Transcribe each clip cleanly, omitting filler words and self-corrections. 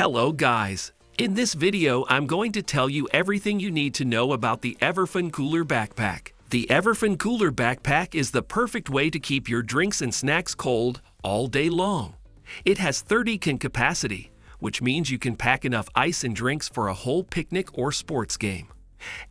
Hello guys! In this video, I'm going to tell you everything you need to know about the EVERFUN Cooler Backpack. The EVERFUN Cooler Backpack is the perfect way to keep your drinks and snacks cold all day long. It has 30 can capacity, which means you can pack enough ice and drinks for a whole picnic or sports game.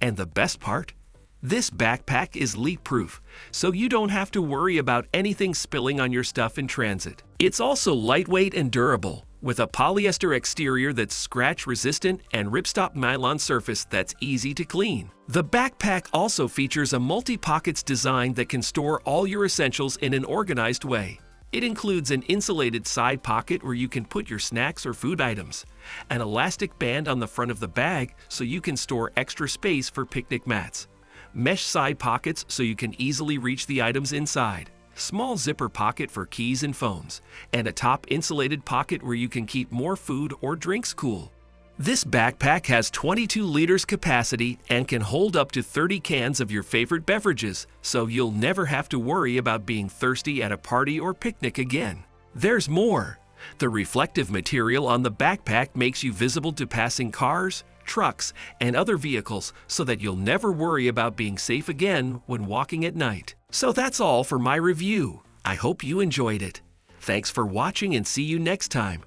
And the best part? This backpack is leak-proof, so you don't have to worry about anything spilling on your stuff in transit. It's also lightweight and durable, with a polyester exterior that's scratch-resistant and ripstop nylon surface that's easy to clean. The backpack also features a multi-pockets design that can store all your essentials in an organized way. It includes an insulated side pocket where you can put your snacks or food items, an elastic band on the front of the bag so you can store extra space for picnic mats, mesh side pockets so you can easily reach the items inside, small zipper pocket for keys and phones, and a top insulated pocket where you can keep more food or drinks cool. This backpack has 22 liters capacity and can hold up to 30 cans of your favorite beverages, so you'll never have to worry about being thirsty at a party or picnic again. There's more. The reflective material on the backpack makes you visible to passing cars, trucks, and other vehicles so that you'll never worry about being safe again when walking at night. So that's all for my review. I hope you enjoyed it. Thanks for watching and see you next time.